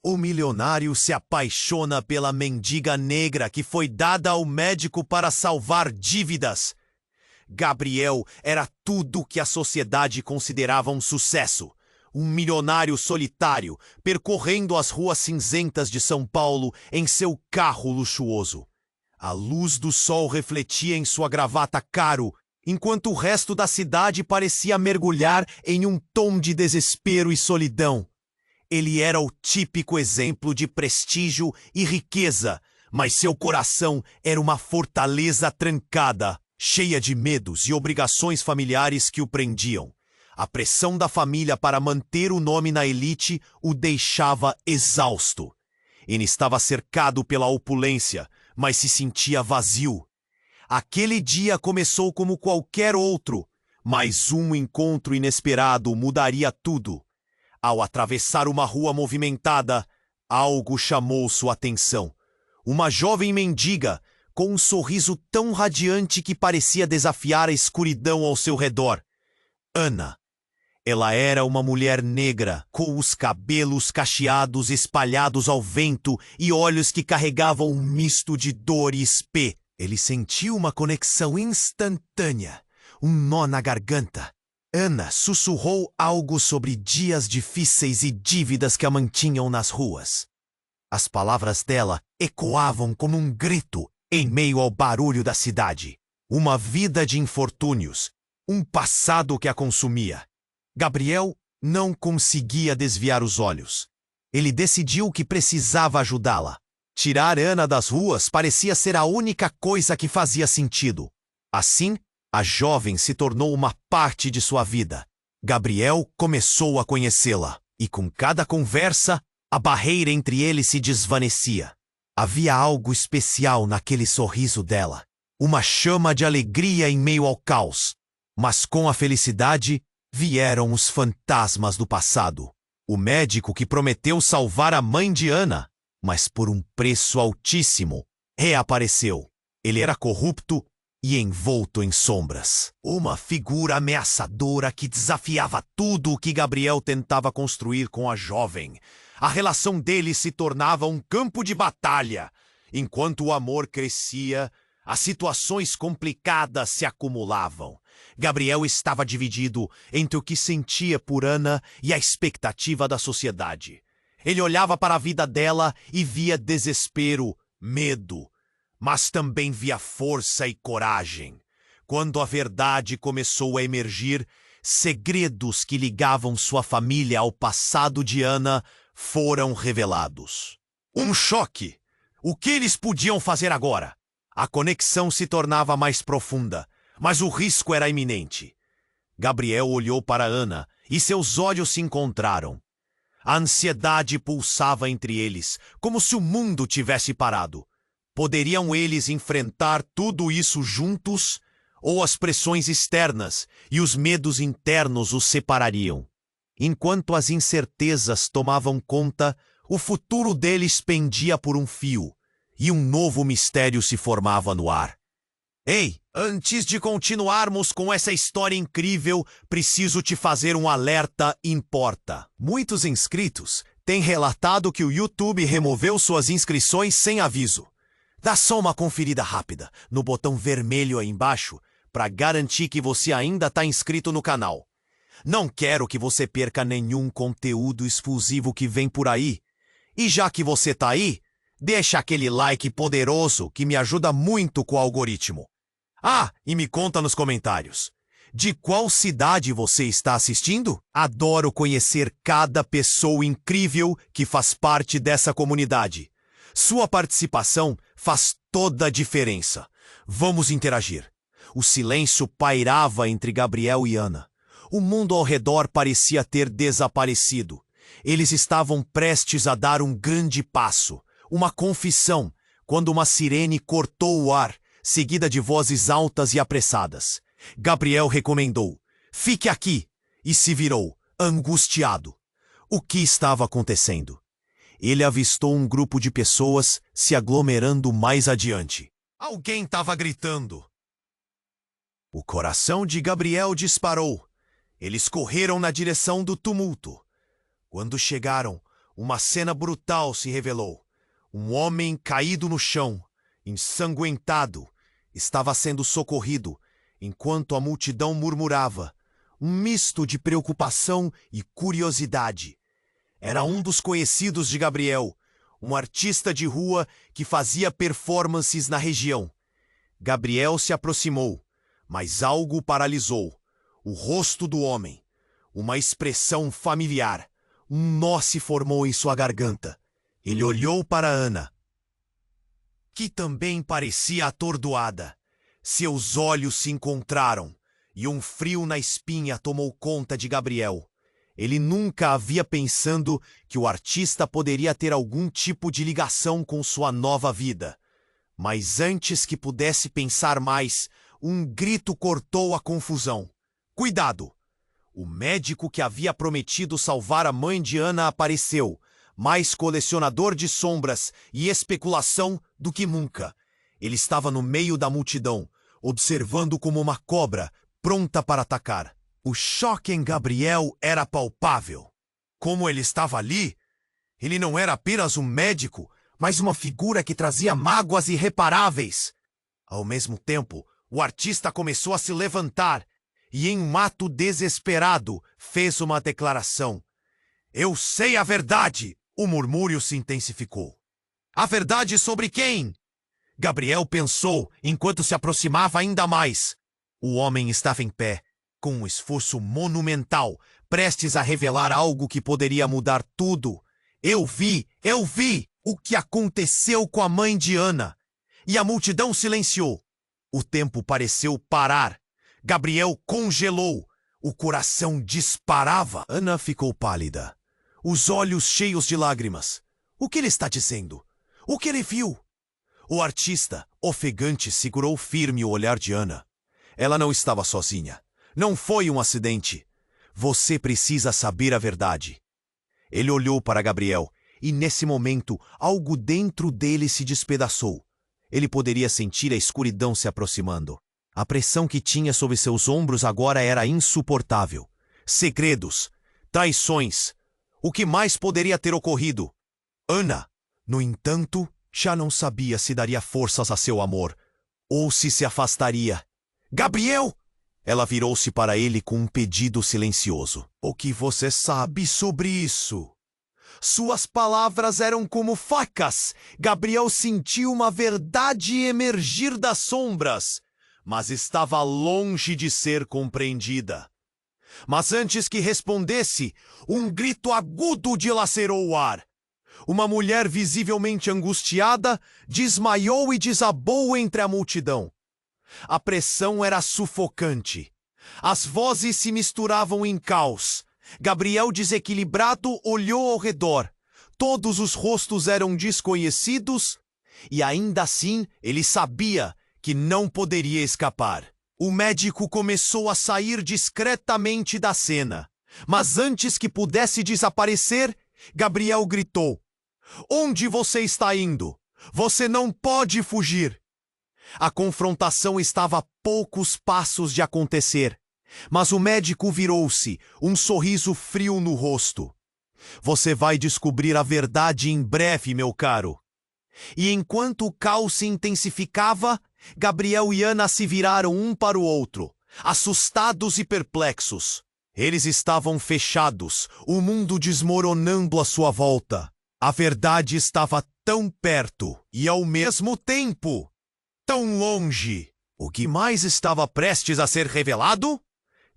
O milionário se apaixona pela mendiga negra que foi dada ao médico para salvar dívidas. Gabriel era tudo que a sociedade considerava um sucesso. Um milionário solitário, percorrendo as ruas cinzentas de São Paulo em seu carro luxuoso. A luz do sol refletia em sua gravata caro, enquanto o resto da cidade parecia mergulhar em um tom de desespero e solidão. Ele era o típico exemplo de prestígio e riqueza, mas seu coração era uma fortaleza trancada, cheia de medos e obrigações familiares que o prendiam. A pressão da família para manter o nome na elite o deixava exausto. Ele estava cercado pela opulência, mas se sentia vazio. Aquele dia começou como qualquer outro, mas um encontro inesperado mudaria tudo. Ao atravessar uma rua movimentada, algo chamou sua atenção. Uma jovem mendiga, com um sorriso tão radiante que parecia desafiar a escuridão ao seu redor. Ana. Ela era uma mulher negra, com os cabelos cacheados espalhados ao vento e olhos que carregavam um misto de dor e espê. Ele sentiu uma conexão instantânea, um nó na garganta. Ana sussurrou algo sobre dias difíceis e dívidas que a mantinham nas ruas. As palavras dela ecoavam como um grito em meio ao barulho da cidade. Uma vida de infortúnios, um passado que a consumia. Gabriel não conseguia desviar os olhos. Ele decidiu que precisava ajudá-la. Tirar Ana das ruas parecia ser a única coisa que fazia sentido. Assim, a jovem se tornou uma parte de sua vida. Gabriel começou a conhecê-la, e com cada conversa, a barreira entre eles se desvanecia. Havia algo especial naquele sorriso dela, uma chama de alegria em meio ao caos. Mas com a felicidade, vieram os fantasmas do passado. O médico que prometeu salvar a mãe de Ana, mas por um preço altíssimo, reapareceu. Ele era corrupto e envolto em sombras. Uma figura ameaçadora que desafiava tudo o que Gabriel tentava construir com a jovem. A relação deles se tornava um campo de batalha. Enquanto o amor crescia, as situações complicadas se acumulavam. Gabriel estava dividido entre o que sentia por Ana e a expectativa da sociedade. Ele olhava para a vida dela e via desespero, medo, mas também via força e coragem. Quando a verdade começou a emergir, segredos que ligavam sua família ao passado de Ana foram revelados. Um choque! O que eles podiam fazer agora? A conexão se tornava mais profunda, mas o risco era iminente. Gabriel olhou para Ana e seus olhos se encontraram. A ansiedade pulsava entre eles, como se o mundo tivesse parado. Poderiam eles enfrentar tudo isso juntos, ou as pressões externas e os medos internos os separariam? Enquanto as incertezas tomavam conta, o futuro deles pendia por um fio, e um novo mistério se formava no ar. Ei, antes de continuarmos com essa história incrível, preciso te fazer um alerta importa. Muitos inscritos têm relatado que o YouTube removeu suas inscrições sem aviso. Dá só uma conferida rápida no botão vermelho aí embaixo para garantir que você ainda está inscrito no canal. Não quero que você perca nenhum conteúdo exclusivo que vem por aí. E já que você está aí, deixa aquele like poderoso que me ajuda muito com o algoritmo. Ah, e me conta nos comentários. De qual cidade você está assistindo? Adoro conhecer cada pessoa incrível que faz parte dessa comunidade. Sua participação faz toda a diferença. Vamos interagir. O silêncio pairava entre Gabriel e Ana. O mundo ao redor parecia ter desaparecido. Eles estavam prestes a dar um grande passo, uma confissão, quando uma sirene cortou o ar, seguida de vozes altas e apressadas. Gabriel recomendou: "Fique aqui", e se virou, angustiado. O que estava acontecendo? Ele avistou um grupo de pessoas se aglomerando mais adiante. Alguém estava gritando. O coração de Gabriel disparou. Eles correram na direção do tumulto. Quando chegaram, uma cena brutal se revelou. Um homem caído no chão, ensanguentado, estava sendo socorrido, enquanto a multidão murmurava, um misto de preocupação e curiosidade. Era um dos conhecidos de Gabriel, um artista de rua que fazia performances na região. Gabriel se aproximou, mas algo o paralisou. O rosto do homem, uma expressão familiar. Um nó se formou em sua garganta. Ele olhou para Ana, que também parecia atordoada. Seus olhos se encontraram, e um frio na espinha tomou conta de Gabriel. Ele nunca havia pensado que o artista poderia ter algum tipo de ligação com sua nova vida. Mas antes que pudesse pensar mais, um grito cortou a confusão. Cuidado! O médico que havia prometido salvar a mãe de Ana apareceu, mais colecionador de sombras e especulação do que nunca. Ele estava no meio da multidão, observando como uma cobra, pronta para atacar. O choque em Gabriel era palpável. Como ele estava ali, ele não era apenas um médico, mas uma figura que trazia mágoas irreparáveis. Ao mesmo tempo, o artista começou a se levantar e, em um ato desesperado, fez uma declaração. Eu sei a verdade! O murmúrio se intensificou. A verdade sobre quem? Gabriel pensou enquanto se aproximava ainda mais. O homem estava em pé, com um esforço monumental, prestes a revelar algo que poderia mudar tudo. Eu vi o que aconteceu com a mãe de Ana. E a multidão silenciou. O tempo pareceu parar. Gabriel congelou. O coração disparava. Ana ficou pálida, os olhos cheios de lágrimas. O que ele está dizendo? O que ele viu? O artista, ofegante, segurou firme o olhar de Ana. Ela não estava sozinha. Não foi um acidente. Você precisa saber a verdade. Ele olhou para Gabriel e, nesse momento, algo dentro dele se despedaçou. Ele poderia sentir a escuridão se aproximando. A pressão que tinha sobre seus ombros agora era insuportável. Segredos, traições. O que mais poderia ter ocorrido? Ana, no entanto, já não sabia se daria forças a seu amor ou se afastaria. Gabriel! Ela virou-se para ele com um pedido silencioso. O que você sabe sobre isso? Suas palavras eram como facas. Gabriel sentiu uma verdade emergir das sombras, mas estava longe de ser compreendida. Mas antes que respondesse, um grito agudo dilacerou o ar. Uma mulher visivelmente angustiada desmaiou e desabou entre a multidão. A pressão era sufocante. As vozes se misturavam em caos. Gabriel, desequilibrado, olhou ao redor. Todos os rostos eram desconhecidos e ainda assim ele sabia que não poderia escapar. O médico começou a sair discretamente da cena. Mas antes que pudesse desaparecer, Gabriel gritou: Onde você está indo? Você não pode fugir! A confrontação estava a poucos passos de acontecer, mas o médico virou-se, um sorriso frio no rosto. Você vai descobrir a verdade em breve, meu caro. E enquanto o caos se intensificava, Gabriel e Ana se viraram um para o outro, assustados e perplexos. Eles estavam fechados, o mundo desmoronando à sua volta. A verdade estava tão perto e, ao mesmo tempo, tão longe. O que mais estava prestes a ser revelado?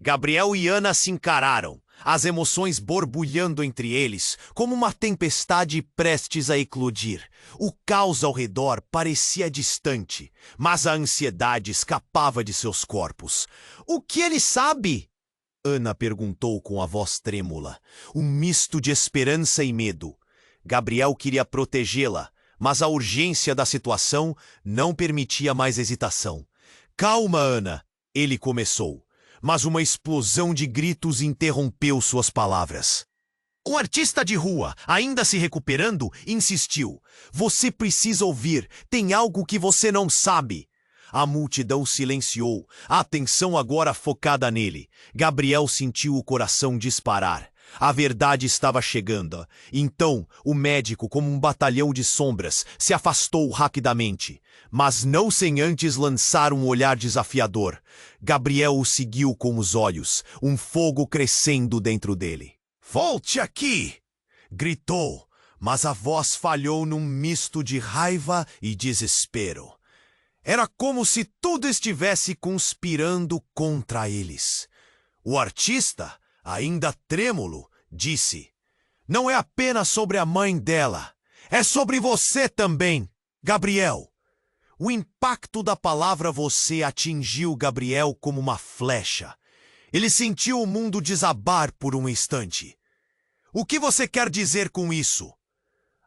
Gabriel e Ana se encararam, as emoções borbulhando entre eles, como uma tempestade prestes a eclodir. O caos ao redor parecia distante, mas a ansiedade escapava de seus corpos. O que ele sabe? Ana perguntou com a voz trêmula, um misto de esperança e medo. Gabriel queria protegê-la, mas a urgência da situação não permitia mais hesitação. Calma, Ana, ele começou, mas uma explosão de gritos interrompeu suas palavras. O artista de rua, ainda se recuperando, insistiu. Você precisa ouvir, tem algo que você não sabe. A multidão silenciou, a atenção agora focada nele. Gabriel sentiu o coração disparar. A verdade estava chegando. Então, o médico, como um batalhão de sombras, se afastou rapidamente, mas não sem antes lançar um olhar desafiador. Gabriel o seguiu com os olhos, um fogo crescendo dentro dele. "Volte aqui!" gritou, mas a voz falhou num misto de raiva e desespero. Era como se tudo estivesse conspirando contra eles. O artista, ainda trêmulo, disse: "Não é apenas sobre a mãe dela, é sobre você também, Gabriel." O impacto da palavra "você" atingiu Gabriel como uma flecha. Ele sentiu o mundo desabar por um instante. "O que você quer dizer com isso?"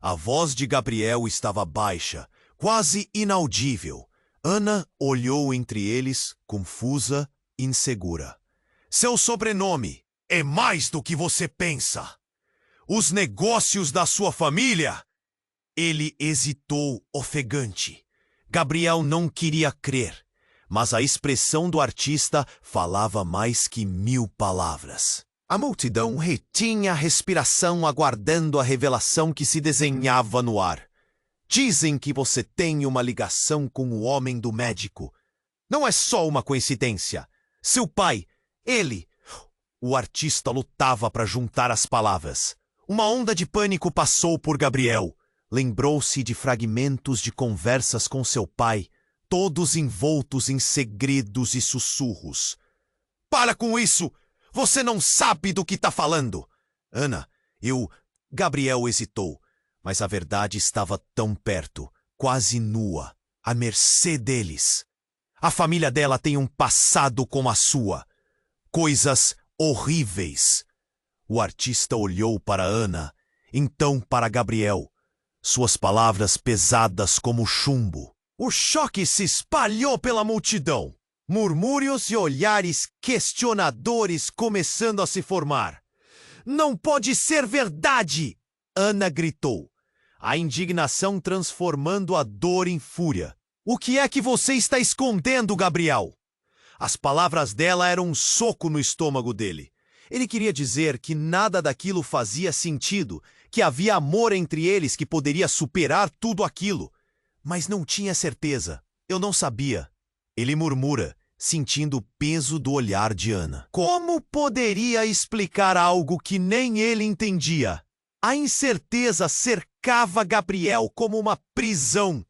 A voz de Gabriel estava baixa, quase inaudível. Ana olhou entre eles, confusa, insegura. "Seu sobrenome é mais do que você pensa. Os negócios da sua família?" Ele hesitou, ofegante. Gabriel não queria crer, mas a expressão do artista falava mais que 1000 palavras. A multidão retinha a respiração, aguardando a revelação que se desenhava no ar. "Dizem que você tem uma ligação com o homem do médico. Não é só uma coincidência. Seu pai, ele..." O artista lutava para juntar as palavras. Uma onda de pânico passou por Gabriel. Lembrou-se de fragmentos de conversas com seu pai, todos envoltos em segredos e sussurros. "Para com isso! Você não sabe do que está falando!" "Ana, Gabriel hesitou, mas a verdade estava tão perto, quase nua, à mercê deles. A família dela tem um passado como a sua. Coisas horríveis." O artista olhou para Ana, então para Gabriel, suas palavras pesadas como chumbo. O choque se espalhou pela multidão. Murmúrios e olhares questionadores começando a se formar. "Não pode ser verdade!" Ana gritou, a indignação transformando a dor em fúria. "O que é que você está escondendo, Gabriel?" As palavras dela eram um soco no estômago dele. Ele queria dizer que nada daquilo fazia sentido, que havia amor entre eles que poderia superar tudo aquilo. Mas não tinha certeza. "Eu não sabia." Ele murmura, sentindo o peso do olhar de Ana. Como poderia explicar algo que nem ele entendia? A incerteza cercava Gabriel como uma prisão,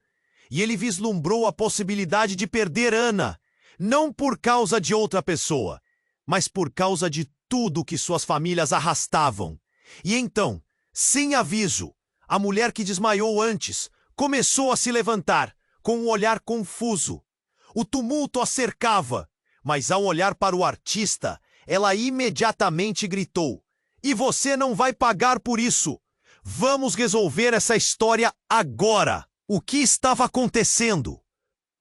e ele vislumbrou a possibilidade de perder Ana, não por causa de outra pessoa, mas por causa de tudo que suas famílias arrastavam. E então, sem aviso, a mulher que desmaiou antes começou a se levantar, com um olhar confuso. O tumulto a cercava, mas ao olhar para o artista, ela imediatamente gritou: "E você não vai pagar por isso! Vamos resolver essa história agora!" O que estava acontecendo?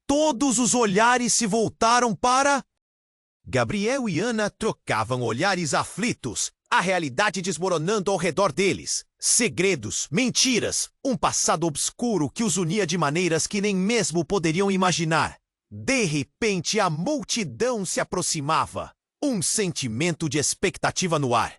Todos os olhares se voltaram para... Gabriel e Ana trocavam olhares aflitos, a realidade desmoronando ao redor deles. Segredos, mentiras, um passado obscuro que os unia de maneiras que nem mesmo poderiam imaginar. De repente, a multidão se aproximava. Um sentimento de expectativa no ar.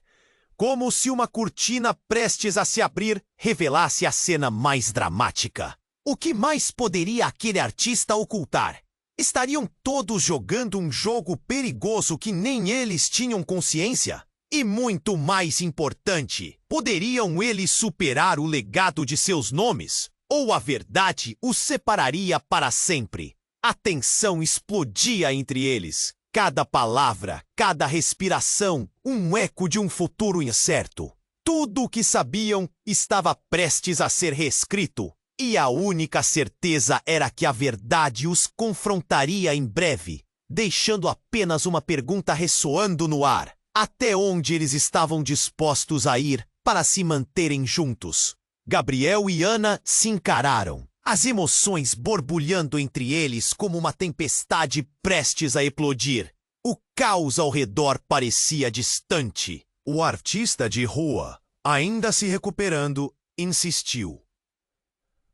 Como se uma cortina prestes a se abrir revelasse a cena mais dramática. O que mais poderia aquele artista ocultar? Estariam todos jogando um jogo perigoso que nem eles tinham consciência? E muito mais importante, poderiam eles superar o legado de seus nomes? Ou a verdade os separaria para sempre? A tensão explodia entre eles. Cada palavra, cada respiração, um eco de um futuro incerto. Tudo o que sabiam estava prestes a ser reescrito. E a única certeza era que a verdade os confrontaria em breve, deixando apenas uma pergunta ressoando no ar. Até onde eles estavam dispostos a ir para se manterem juntos? Gabriel e Ana se encararam, as emoções borbulhando entre eles como uma tempestade prestes a eclodir. O caos ao redor parecia distante. O artista de rua, ainda se recuperando, insistiu.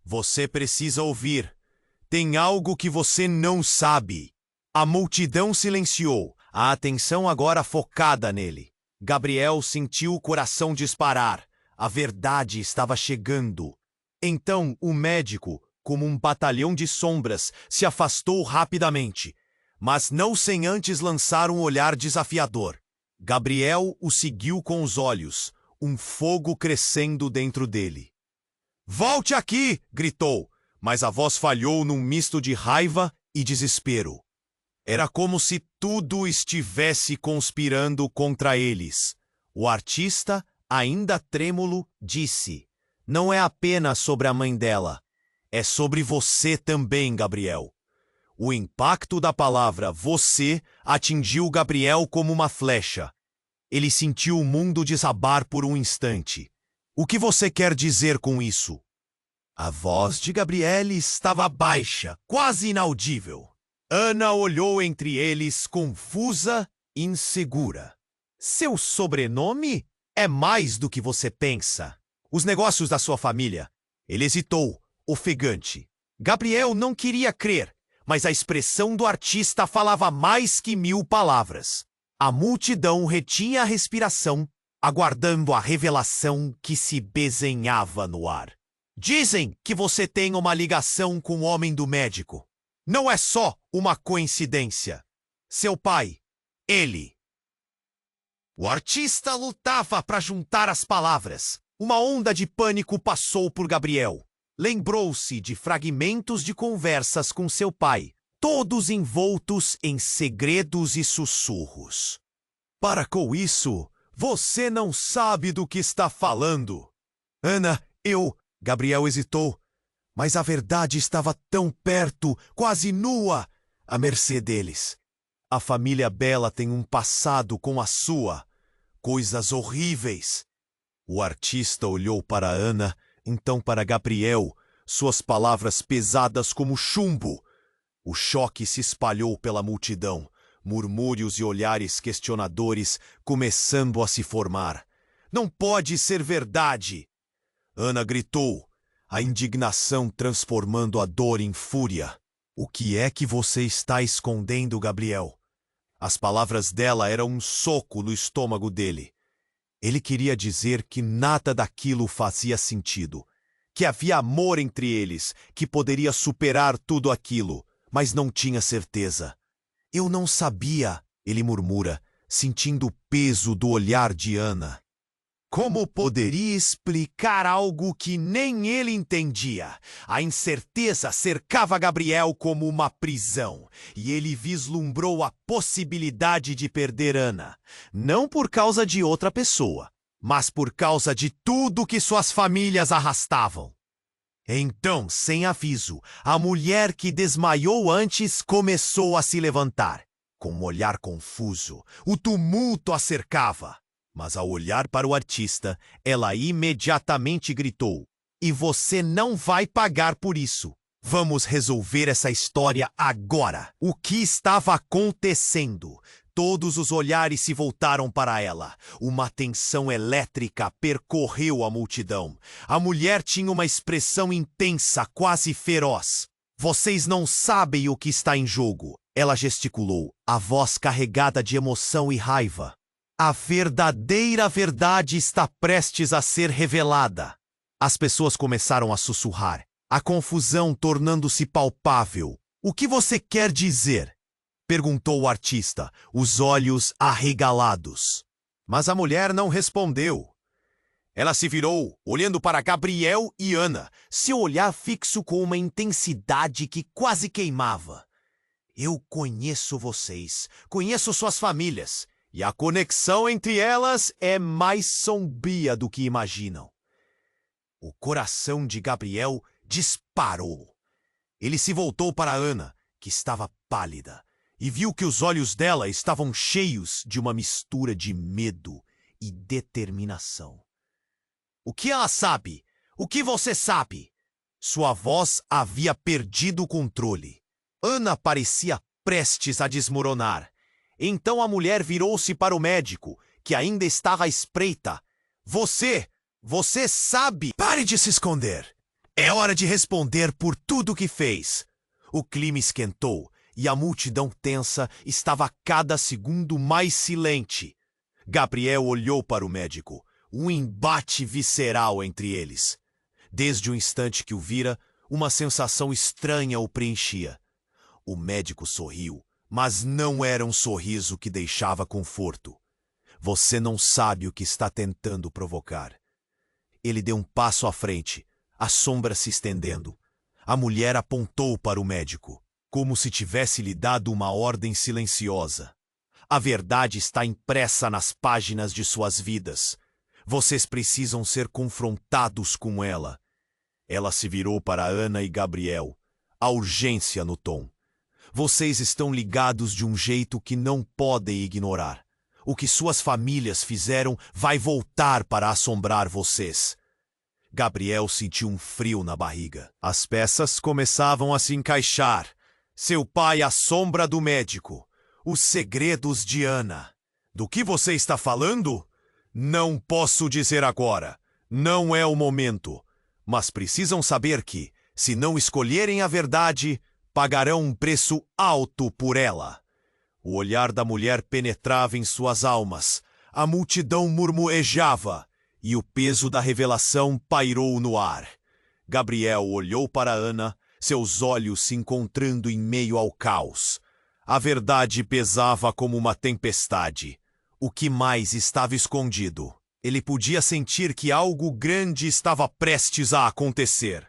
"Você precisa ouvir. Tem algo que você não sabe." A multidão silenciou, a atenção agora focada nele. Gabriel sentiu o coração disparar. A verdade estava chegando. Então o médico, como um batalhão de sombras, se afastou rapidamente, mas não sem antes lançar um olhar desafiador. Gabriel o seguiu com os olhos, um fogo crescendo dentro dele. "Volte aqui!" gritou, mas a voz falhou num misto de raiva e desespero. Era como se tudo estivesse conspirando contra eles. O artista, ainda trêmulo, disse: "Não é apenas sobre a mãe dela. É sobre você também, Gabriel." O impacto da palavra "você" atingiu Gabriel como uma flecha. Ele sentiu o mundo desabar por um instante. "O que você quer dizer com isso?" A voz de Gabriele estava baixa, quase inaudível. Ana olhou entre eles, confusa, insegura. "Seu sobrenome é mais do que você pensa. Os negócios da sua família." Ele hesitou, ofegante. Gabriel não queria crer, mas a expressão do artista falava mais que 1000 palavras. A multidão retinha a respiração, aguardando a revelação que se desenhava no ar. "Dizem que você tem uma ligação com o homem do médico. Não é só uma coincidência. Seu pai, ele." O artista lutava para juntar as palavras. Uma onda de pânico passou por Gabriel. Lembrou-se de fragmentos de conversas com seu pai, todos envoltos em segredos e sussurros. "Para com isso! Você não sabe do que está falando." "Ana, Gabriel hesitou, mas a verdade estava tão perto, quase nua, à mercê deles. A família Bela tem um passado com a sua. Coisas horríveis." O artista olhou para Ana, então para Gabriel, suas palavras pesadas como chumbo. O choque se espalhou pela multidão, murmúrios e olhares questionadores começando a se formar. "Não pode ser verdade!" Ana gritou, a indignação transformando a dor em fúria. "O que é que você está escondendo, Gabriel?" As palavras dela eram um soco no estômago dele. Ele queria dizer que nada daquilo fazia sentido, que havia amor entre eles, que poderia superar tudo aquilo, mas não tinha certeza. "Eu não sabia", ele murmura, sentindo o peso do olhar de Ana. Como poderia explicar algo que nem ele entendia? A incerteza cercava Gabriel como uma prisão, e ele vislumbrou a possibilidade de perder Ana, não por causa de outra pessoa, mas por causa de tudo que suas famílias arrastavam. Então, sem aviso, a mulher que desmaiou antes começou a se levantar. Com um olhar confuso, o tumulto a cercava. Mas ao olhar para o artista, ela imediatamente gritou: "E você não vai pagar por isso. Vamos resolver essa história agora." O que estava acontecendo? Todos os olhares se voltaram para ela. Uma tensão elétrica percorreu a multidão. A mulher tinha uma expressão intensa, quase feroz. "Vocês não sabem o que está em jogo." Ela gesticulou, a voz carregada de emoção e raiva. "A verdadeira verdade está prestes a ser revelada." As pessoas começaram a sussurrar, a confusão tornando-se palpável. "O que você quer dizer?" perguntou o artista, os olhos arregalados. Mas a mulher não respondeu. Ela se virou, olhando para Gabriel e Ana, seu olhar fixo com uma intensidade que quase queimava. "Eu conheço vocês, conheço suas famílias. E a conexão entre elas é mais sombria do que imaginam." O coração de Gabriel disparou. Ele se voltou para Ana, que estava pálida, e viu que os olhos dela estavam cheios de uma mistura de medo e determinação. "O que ela sabe? O que você sabe?" Sua voz havia perdido o controle. Ana parecia prestes a desmoronar. Então a mulher virou-se para o médico, que ainda estava à espreita. Você sabe!" "Pare de se esconder! É hora de responder por tudo que fez." O clima esquentou e a multidão tensa estava a cada segundo mais silente. Gabriel olhou para o médico, um embate visceral entre eles. Desde o instante que o vira, uma sensação estranha o preenchia. O médico sorriu, mas não era um sorriso que deixava conforto. Você não sabe o que está tentando provocar. Ele deu um passo à frente, a sombra se estendendo. A mulher apontou para o médico, como se tivesse lhe dado uma ordem silenciosa. A verdade está impressa nas páginas de suas vidas. Vocês precisam ser confrontados com ela. Ela se virou para Ana e Gabriel, a urgência no tom. Vocês estão ligados de um jeito que não podem ignorar. O que suas famílias fizeram vai voltar para assombrar vocês. Gabriel sentiu um frio na barriga. As peças começavam a se encaixar. Seu pai à sombra do médico. Os segredos de Ana. Do que você está falando? Não posso dizer agora. Não é o momento. Mas precisam saber que, se não escolherem a verdade, pagarão um preço alto por ela. O olhar da mulher penetrava em suas almas. A multidão murmurejava, e o peso da revelação pairou no ar. Gabriel olhou para Ana, seus olhos se encontrando em meio ao caos. A verdade pesava como uma tempestade. O que mais estava escondido? Ele podia sentir que algo grande estava prestes a acontecer.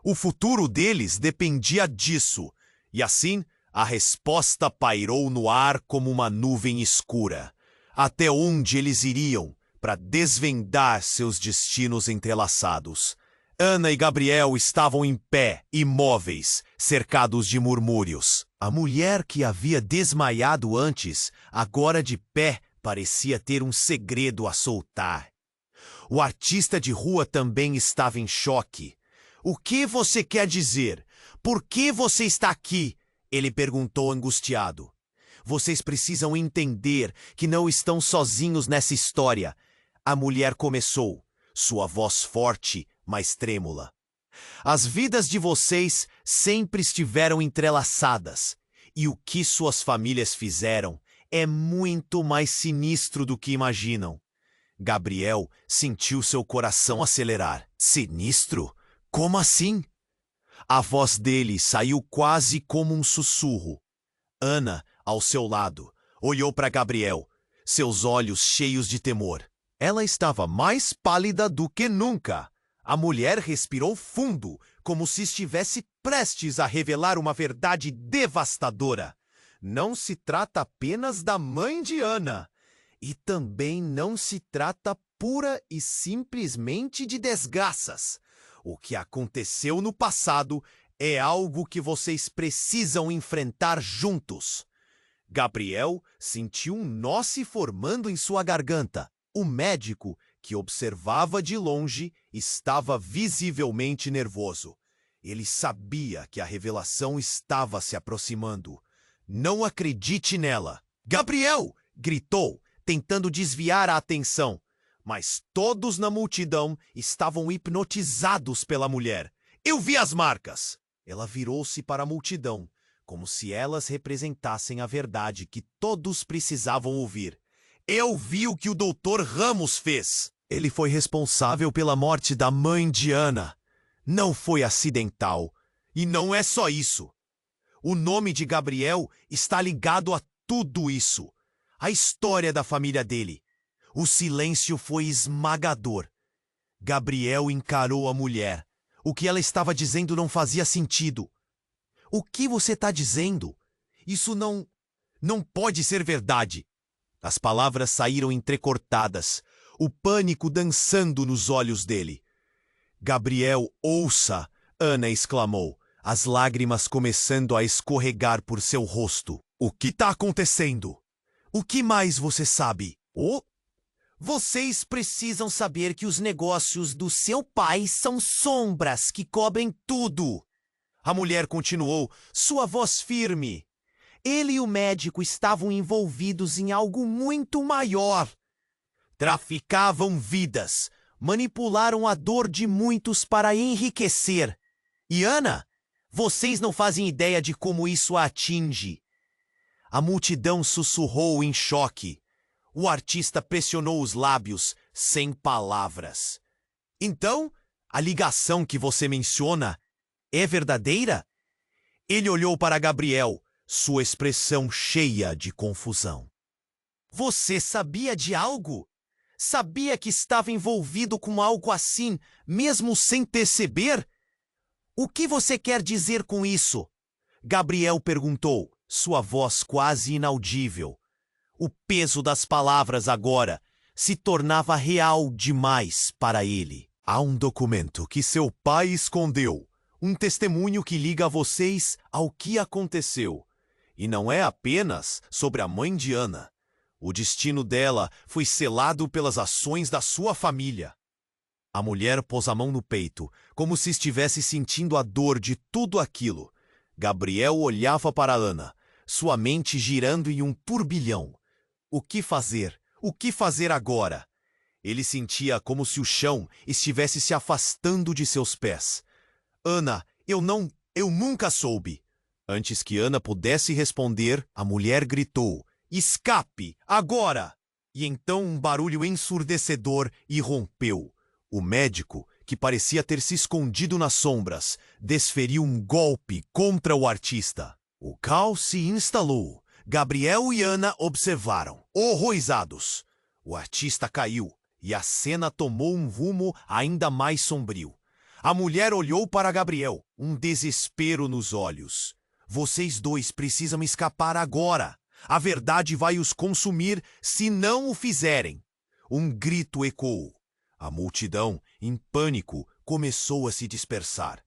O futuro deles dependia disso, e assim a resposta pairou no ar como uma nuvem escura. Até onde eles iriam para desvendar seus destinos entrelaçados? Ana e Gabriel estavam em pé, imóveis, cercados de murmúrios. A mulher que havia desmaiado antes, agora de pé, parecia ter um segredo a soltar. O artista de rua também estava em choque. O que você quer dizer? Por que você está aqui? Ele perguntou angustiado. Vocês precisam entender que não estão sozinhos nessa história. A mulher começou, sua voz forte, mas trêmula. As vidas de vocês sempre estiveram entrelaçadas, e o que suas famílias fizeram é muito mais sinistro do que imaginam. Gabriel sentiu seu coração acelerar. Sinistro? Como assim? A voz dele saiu quase como um sussurro. Ana, ao seu lado, olhou para Gabriel, seus olhos cheios de temor. Ela estava mais pálida do que nunca. A mulher respirou fundo, como se estivesse prestes a revelar uma verdade devastadora. Não se trata apenas da mãe de Ana. E também não se trata pura e simplesmente de desgraças. O que aconteceu no passado é algo que vocês precisam enfrentar juntos. Gabriel sentiu um nó se formando em sua garganta. O médico, que observava de longe, estava visivelmente nervoso. Ele sabia que a revelação estava se aproximando. Não acredite nela! Gabriel! Gritou, tentando desviar a atenção. Mas todos na multidão estavam hipnotizados pela mulher. Eu vi as marcas! Ela virou-se para a multidão, como se elas representassem a verdade que todos precisavam ouvir. Eu vi o que o Dr. Ramos fez! Ele foi responsável pela morte da mãe de Ana. Não foi acidental. E não é só isso. O nome de Gabriel está ligado a tudo isso. A história da família dele. O silêncio foi esmagador. Gabriel encarou a mulher. O que ela estava dizendo não fazia sentido. O que você está dizendo? Isso não pode ser verdade. As palavras saíram entrecortadas, o pânico dançando nos olhos dele. Gabriel, ouça! Ana exclamou, as lágrimas começando a escorregar por seu rosto. O que está acontecendo? O que mais você sabe? Vocês precisam saber que os negócios do seu pai são sombras que cobrem tudo. A mulher continuou, sua voz firme. Ele e o médico estavam envolvidos em algo muito maior. Traficavam vidas, manipularam a dor de muitos para enriquecer. E Ana, vocês não fazem ideia de como isso a atinge. A multidão sussurrou em choque. O artista pressionou os lábios, sem palavras. Então, a ligação que você menciona é verdadeira? Ele olhou para Gabriel, sua expressão cheia de confusão. Você sabia de algo? Sabia que estava envolvido com algo assim, mesmo sem perceber? O que você quer dizer com isso? Gabriel perguntou, sua voz quase inaudível. O peso das palavras agora se tornava real demais para ele. Há um documento que seu pai escondeu, um testemunho que liga vocês ao que aconteceu. E não é apenas sobre a mãe de Ana. O destino dela foi selado pelas ações da sua família. A mulher pôs a mão no peito, como se estivesse sentindo a dor de tudo aquilo. Gabriel olhava para Ana, sua mente girando em um turbilhão. O que fazer? O que fazer agora? Ele sentia como se o chão estivesse se afastando de seus pés. Ana, eu nunca soube. Antes que Ana pudesse responder, a mulher gritou: escape, agora! E então um barulho ensurdecedor irrompeu. O médico, que parecia ter se escondido nas sombras, desferiu um golpe contra o artista. O caos se instalou. Gabriel e Ana observaram, horrorizados. O artista caiu e a cena tomou um rumo ainda mais sombrio. A mulher olhou para Gabriel, um desespero nos olhos. Vocês dois precisam escapar agora. A verdade vai os consumir se não o fizerem. Um grito ecoou. A multidão, em pânico, começou a se dispersar.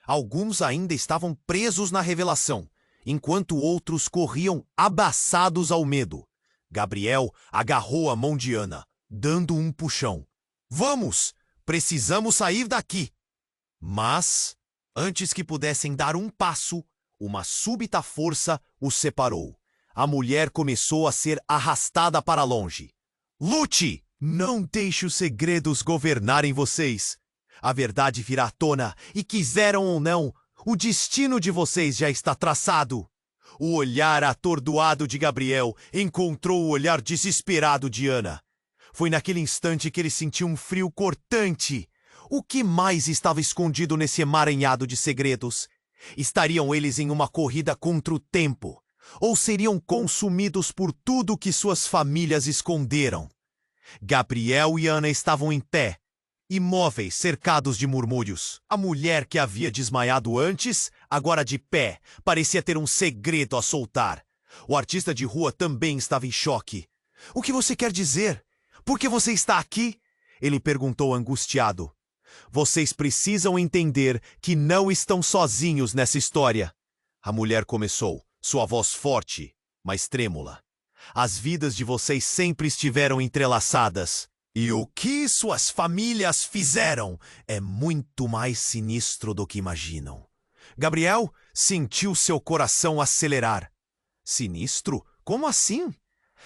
Alguns ainda estavam presos na revelação, enquanto outros corriam abraçados ao medo. Gabriel agarrou a mão de Ana, dando um puxão. Vamos! Precisamos sair daqui! Mas, antes que pudessem dar um passo, uma súbita força os separou. A mulher começou a ser arrastada para longe. Lute! Não deixe os segredos governarem vocês. A verdade virá à tona, e quiseram ou não, o destino de vocês já está traçado. O olhar atordoado de Gabriel encontrou o olhar desesperado de Ana. Foi naquele instante que ele sentiu um frio cortante. O que mais estava escondido nesse emaranhado de segredos? Estariam eles em uma corrida contra o tempo? Ou seriam consumidos por tudo que suas famílias esconderam? Gabriel e Ana estavam em pé, imóveis, cercados de murmúrios. A mulher que havia desmaiado antes, agora de pé, parecia ter um segredo a soltar. O artista de rua também estava em choque. O que você quer dizer? Por que você está aqui? Ele perguntou angustiado. Vocês precisam entender que não estão sozinhos nessa história. A mulher começou, sua voz forte, mas trêmula. As vidas de vocês sempre estiveram entrelaçadas. E o que suas famílias fizeram é muito mais sinistro do que imaginam. Gabriel sentiu seu coração acelerar. Sinistro? Como assim?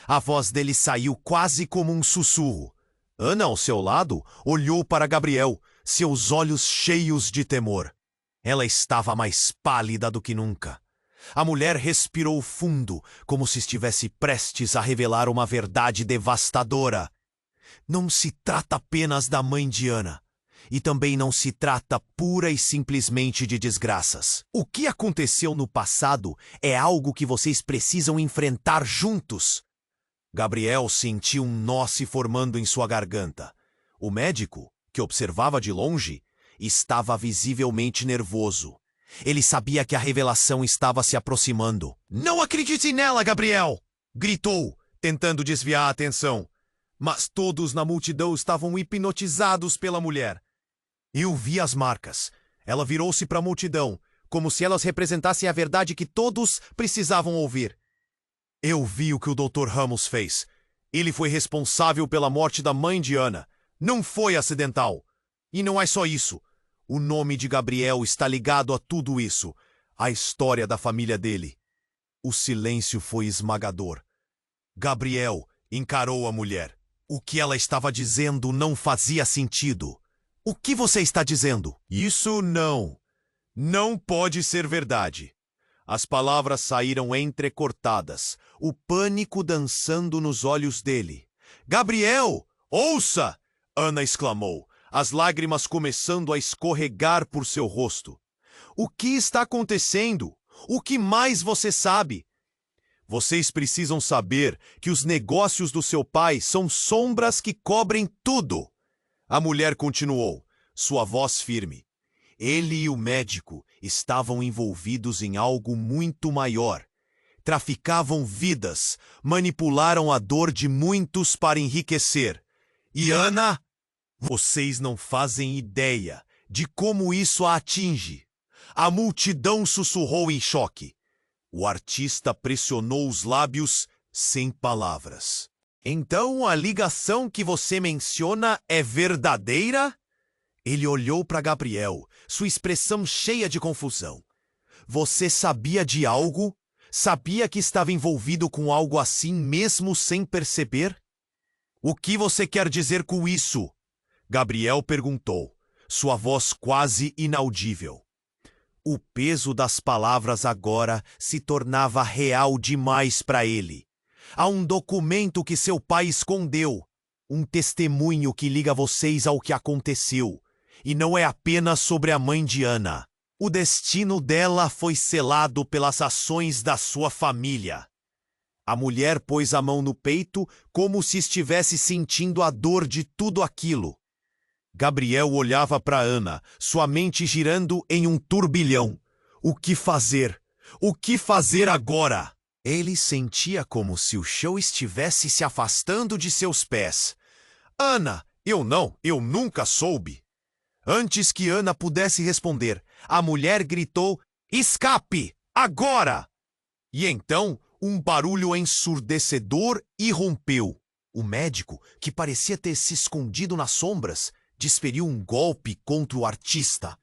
A voz dele saiu quase como um sussurro. Ana, ao seu lado, olhou para Gabriel, seus olhos cheios de temor. Ela estava mais pálida do que nunca. A mulher respirou fundo, como se estivesse prestes a revelar uma verdade devastadora. Não se trata apenas da mãe de Ana. E também não se trata pura e simplesmente de desgraças. O que aconteceu no passado é algo que vocês precisam enfrentar juntos. Gabriel sentiu um nó se formando em sua garganta. O médico, que observava de longe, estava visivelmente nervoso. Ele sabia que a revelação estava se aproximando. Não acredite nela, Gabriel! Gritou, tentando desviar a atenção. Mas todos na multidão estavam hipnotizados pela mulher. Eu vi as marcas. Ela virou-se para a multidão, como se elas representassem a verdade que todos precisavam ouvir. Eu vi o que o Dr. Ramos fez. Ele foi responsável pela morte da mãe de Ana. Não foi acidental. E não é só isso. O nome de Gabriel está ligado a tudo isso, a história da família dele. O silêncio foi esmagador. Gabriel encarou a mulher. O que ela estava dizendo não fazia sentido. O que você está dizendo? Isso não pode ser verdade. As palavras saíram entrecortadas, o pânico dançando nos olhos dele. Gabriel, ouça! Ana exclamou, as lágrimas começando a escorregar por seu rosto. O que está acontecendo? O que mais você sabe? Vocês precisam saber que os negócios do seu pai são sombras que cobrem tudo. A mulher continuou, sua voz firme. Ele e o médico estavam envolvidos em algo muito maior. Traficavam vidas, manipularam a dor de muitos para enriquecer. E Ana, vocês não fazem ideia de como isso a atinge. A multidão sussurrou em choque. O artista pressionou os lábios sem palavras. Então a ligação que você menciona é verdadeira? Ele olhou para Gabriel, sua expressão cheia de confusão. Você sabia de algo? Sabia que estava envolvido com algo assim mesmo sem perceber? O que você quer dizer com isso? Gabriel perguntou, sua voz quase inaudível. O peso das palavras agora se tornava real demais para ele. Há um documento que seu pai escondeu, um testemunho que liga vocês ao que aconteceu. E não é apenas sobre a mãe de Ana. O destino dela foi selado pelas ações da sua família. A mulher pôs a mão no peito como se estivesse sentindo a dor de tudo aquilo. Gabriel olhava para Ana, sua mente girando em um turbilhão. O que fazer? O que fazer agora? Ele sentia como se o chão estivesse se afastando de seus pés. Ana, eu nunca soube. Antes que Ana pudesse responder, a mulher gritou, escape, agora! E então, um barulho ensurdecedor irrompeu. O médico, que parecia ter se escondido nas sombras, desferiu um golpe contra o artista.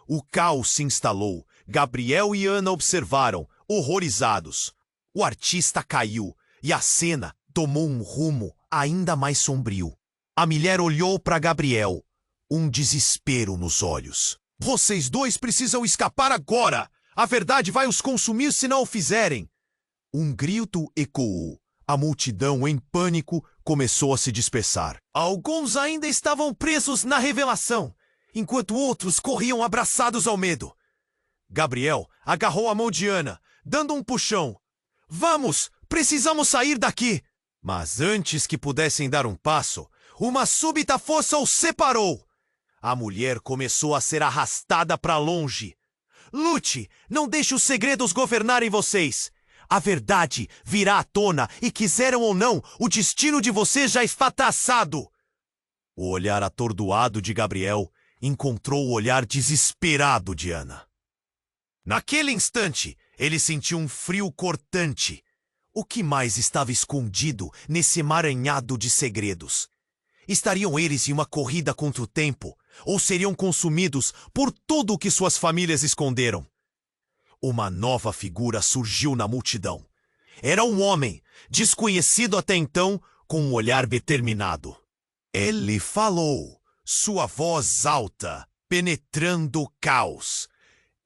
O caos se instalou. Gabriel e Ana observaram, horrorizados. O artista caiu e a cena tomou um rumo ainda mais sombrio. A mulher olhou para Gabriel, um desespero nos olhos. Vocês dois precisam escapar agora! A verdade vai os consumir se não o fizerem! Um grito ecoou. A multidão, em pânico, começou a se dispersar. Alguns ainda estavam presos na revelação, enquanto outros corriam abraçados ao medo. Gabriel agarrou a mão de Ana, dando um puxão. Vamos! Precisamos sair daqui! Mas antes que pudessem dar um passo, uma súbita força os separou. A mulher começou a ser arrastada para longe. Lute! Não deixe os segredos governarem vocês! A verdade virá à tona e, quiseram ou não, o destino de vocês já está traçado. O olhar atordoado de Gabriel encontrou o olhar desesperado de Ana. Naquele instante, ele sentiu um frio cortante. O que mais estava escondido nesse emaranhado de segredos? Estariam eles em uma corrida contra o tempo, ou seriam consumidos por tudo o que suas famílias esconderam? Uma nova figura surgiu na multidão. Era um homem, desconhecido até então, com um olhar determinado. Ele falou, sua voz alta, penetrando o caos.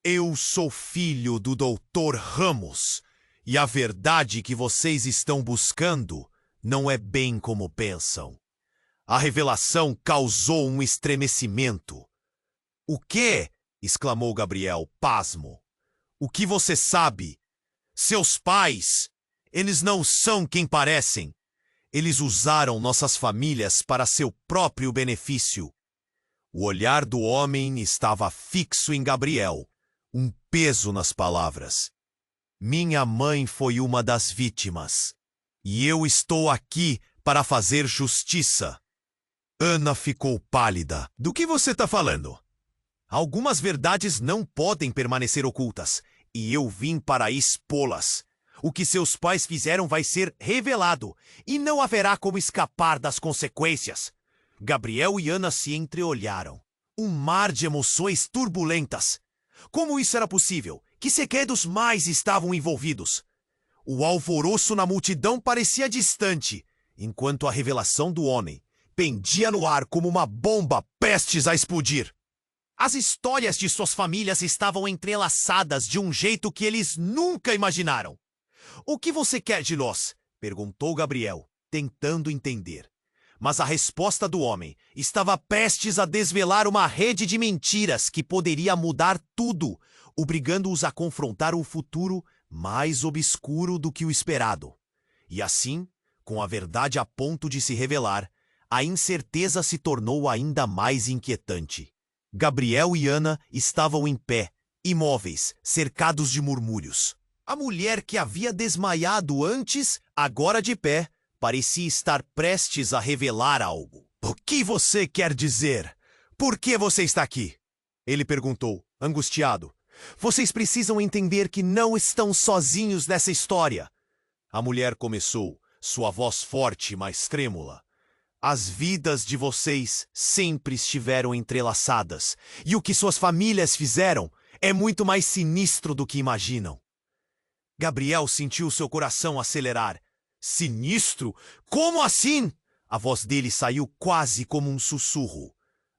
Eu sou filho do Dr. Ramos, e a verdade que vocês estão buscando não é bem como pensam. A revelação causou um estremecimento. O quê? Exclamou Gabriel, pasmo. O que você sabe? Seus pais, eles não são quem parecem. Eles usaram nossas famílias para seu próprio benefício. O olhar do homem estava fixo em Gabriel, um peso nas palavras. Minha mãe foi uma das vítimas, e eu estou aqui para fazer justiça. Ana ficou pálida. Do que você está falando? Algumas verdades não podem permanecer ocultas, e eu vim para expô-las. O que seus pais fizeram vai ser revelado, e não haverá como escapar das consequências. Gabriel e Ana se entreolharam. Um mar de emoções turbulentas. Como isso era possível? Que segredos mais estavam envolvidos? O alvoroço na multidão parecia distante, enquanto a revelação do homem pendia no ar como uma bomba prestes a explodir. As histórias de suas famílias estavam entrelaçadas de um jeito que eles nunca imaginaram. O que você quer de nós? Perguntou Gabriel, tentando entender. Mas a resposta do homem estava prestes a desvelar uma rede de mentiras que poderia mudar tudo, obrigando-os a confrontar o futuro mais obscuro do que o esperado. E assim, com a verdade a ponto de se revelar, a incerteza se tornou ainda mais inquietante. Gabriel e Ana estavam em pé, imóveis, cercados de murmúrios. A mulher que havia desmaiado antes, agora de pé, parecia estar prestes a revelar algo. "O que você quer dizer? Por que você está aqui?" Ele perguntou, angustiado. "Vocês precisam entender que não estão sozinhos nessa história." A mulher começou, sua voz forte, mas trêmula. "As vidas de vocês sempre estiveram entrelaçadas, e o que suas famílias fizeram é muito mais sinistro do que imaginam." Gabriel sentiu seu coração acelerar. "Sinistro? Como assim?" A voz dele saiu quase como um sussurro.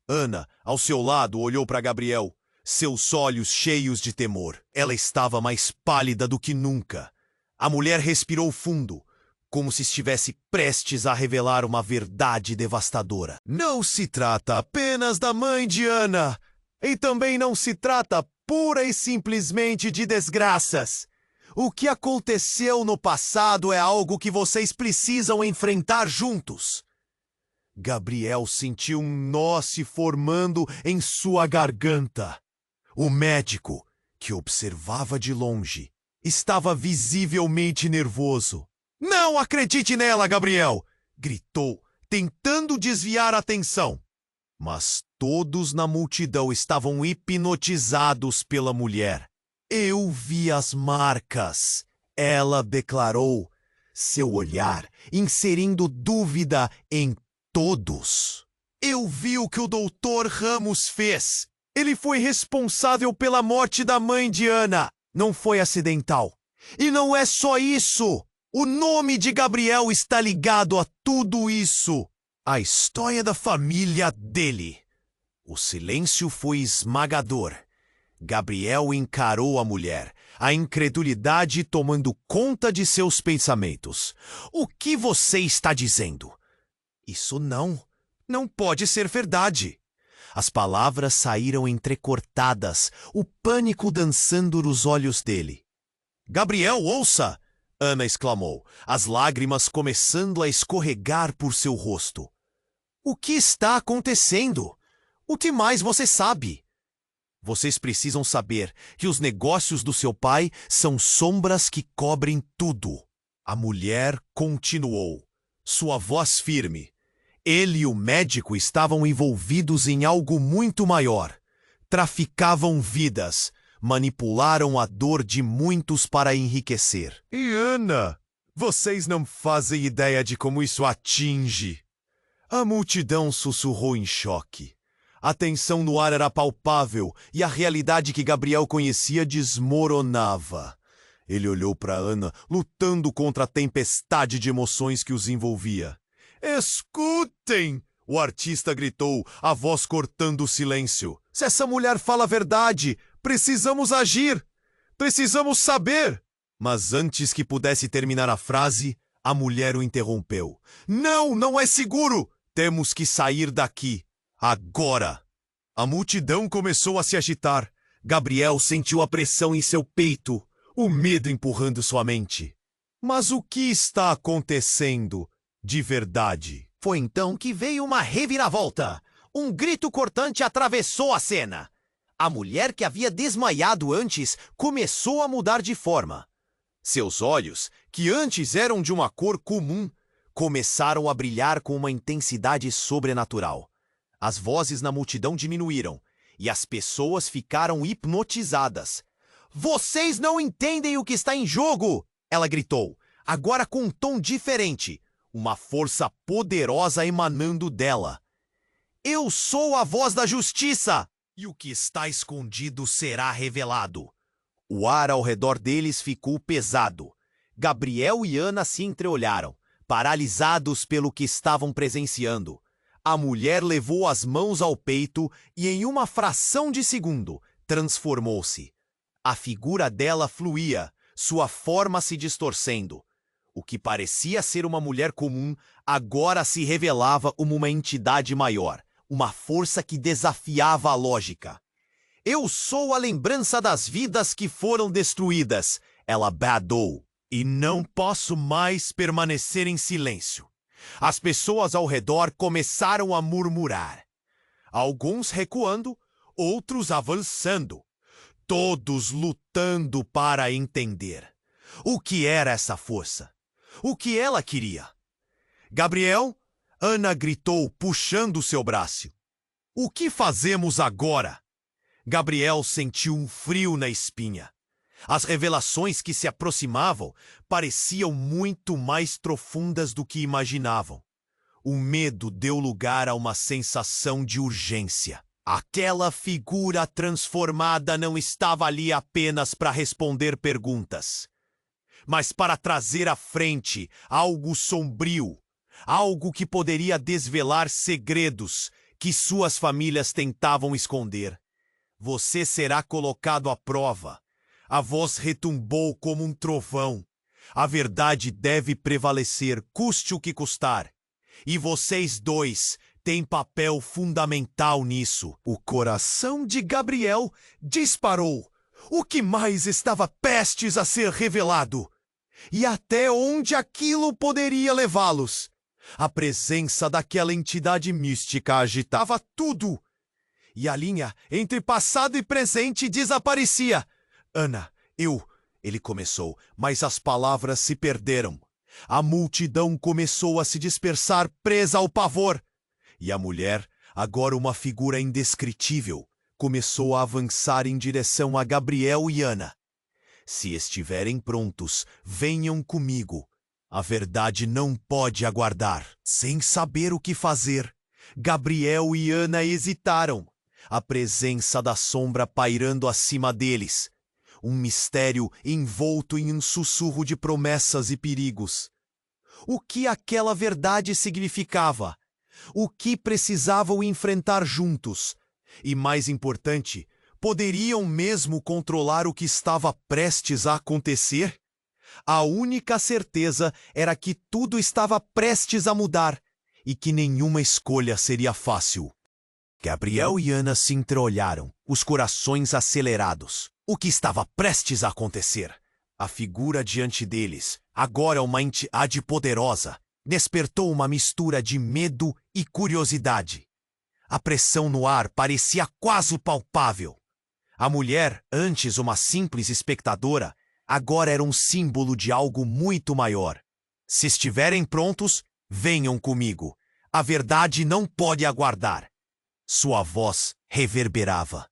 Ana, ao seu lado, olhou para Gabriel, seus olhos cheios de temor. Ela estava mais pálida do que nunca. A mulher respirou fundo, como se estivesse prestes a revelar uma verdade devastadora. "Não se trata apenas da mãe de Ana, e também não se trata pura e simplesmente de desgraças. O que aconteceu no passado é algo que vocês precisam enfrentar juntos." Gabriel sentiu um nó se formando em sua garganta. O médico, que observava de longe, estava visivelmente nervoso. "Não acredite nela, Gabriel!" gritou, tentando desviar a atenção. Mas todos na multidão estavam hipnotizados pela mulher. "Eu vi as marcas," ela declarou, seu olhar inserindo dúvida em todos. "Eu vi o que o Dr. Ramos fez. Ele foi responsável pela morte da mãe de Ana. Não foi acidental. E não é só isso. O nome de Gabriel está ligado a tudo isso. A história da família dele." O silêncio foi esmagador. Gabriel encarou a mulher, a incredulidade tomando conta de seus pensamentos. "O que você está dizendo?" "Isso não pode ser verdade." As palavras saíram entrecortadas, o pânico dançando nos olhos dele. "Gabriel, ouça!" Ana exclamou, as lágrimas começando a escorregar por seu rosto. "O que está acontecendo? O que mais você sabe?" "Vocês precisam saber que os negócios do seu pai são sombras que cobrem tudo." A mulher continuou, sua voz firme. "Ele e o médico estavam envolvidos em algo muito maior. Traficavam vidas, manipularam a dor de muitos para enriquecer." "E Ana, vocês não fazem ideia de como isso atinge." A multidão sussurrou em choque. A tensão no ar era palpável e a realidade que Gabriel conhecia desmoronava. Ele olhou para Ana, lutando contra a tempestade de emoções que os envolvia. "Escutem!" o artista gritou, a voz cortando o silêncio. "Se essa mulher fala a verdade, precisamos agir! Precisamos saber!" Mas antes que pudesse terminar a frase, a mulher o interrompeu. Não é seguro! Temos que sair daqui. Agora!" A multidão começou a se agitar. Gabriel sentiu a pressão em seu peito, o medo empurrando sua mente. Mas o que está acontecendo de verdade? Foi então que veio uma reviravolta. Um grito cortante atravessou a cena. A mulher que havia desmaiado antes começou a mudar de forma. Seus olhos, que antes eram de uma cor comum, começaram a brilhar com uma intensidade sobrenatural. As vozes na multidão diminuíram e as pessoas ficaram hipnotizadas. "Vocês não entendem o que está em jogo!" ela gritou, agora com um tom diferente, uma força poderosa emanando dela. "Eu sou a voz da justiça, e o que está escondido será revelado." O ar ao redor deles ficou pesado. Gabriel e Ana se entreolharam, paralisados pelo que estavam presenciando. A mulher levou as mãos ao peito e, em uma fração de segundo, transformou-se. A figura dela fluía, sua forma se distorcendo. O que parecia ser uma mulher comum, agora se revelava uma entidade maior, uma força que desafiava a lógica. Eu sou a lembrança das vidas que foram destruídas, ela bradou, e não posso mais permanecer em silêncio. As pessoas ao redor começaram a murmurar. Alguns recuando, outros avançando. Todos lutando para entender. O que era essa força? O que ela queria? Gabriel? Ana gritou, puxando seu braço. O que fazemos agora? Gabriel sentiu um frio na espinha. As revelações que se aproximavam pareciam muito mais profundas do que imaginavam. O medo deu lugar a uma sensação de urgência. Aquela figura transformada não estava ali apenas para responder perguntas, mas para trazer à frente algo sombrio, algo que poderia desvelar segredos que suas famílias tentavam esconder. Você será colocado à prova. A voz retumbou como um trovão. A verdade deve prevalecer, custe o que custar. E vocês dois têm papel fundamental nisso. O coração de Gabriel disparou. O que mais estava prestes a ser revelado? E até onde aquilo poderia levá-los? A presença daquela entidade mística agitava tudo. E a linha entre passado e presente desaparecia. Ana, ele começou, mas as palavras se perderam. A multidão começou a se dispersar, presa ao pavor. E a mulher, agora uma figura indescritível, começou a avançar em direção a Gabriel e Ana. Se estiverem prontos, venham comigo. A verdade não pode aguardar. Sem saber o que fazer, Gabriel e Ana hesitaram. A presença da sombra pairando acima deles. Um mistério envolto em um sussurro de promessas e perigos. O que aquela verdade significava? O que precisavam enfrentar juntos? E mais importante, poderiam mesmo controlar o que estava prestes a acontecer? A única certeza era que tudo estava prestes a mudar e que nenhuma escolha seria fácil. Gabriel e Ana se entreolharam, os corações acelerados. O que estava prestes a acontecer? A figura diante deles, agora uma entidade poderosa, despertou uma mistura de medo e curiosidade. A pressão no ar parecia quase palpável. A mulher, antes uma simples espectadora, agora era um símbolo de algo muito maior. Se estiverem prontos, venham comigo. A verdade não pode aguardar. Sua voz reverberava.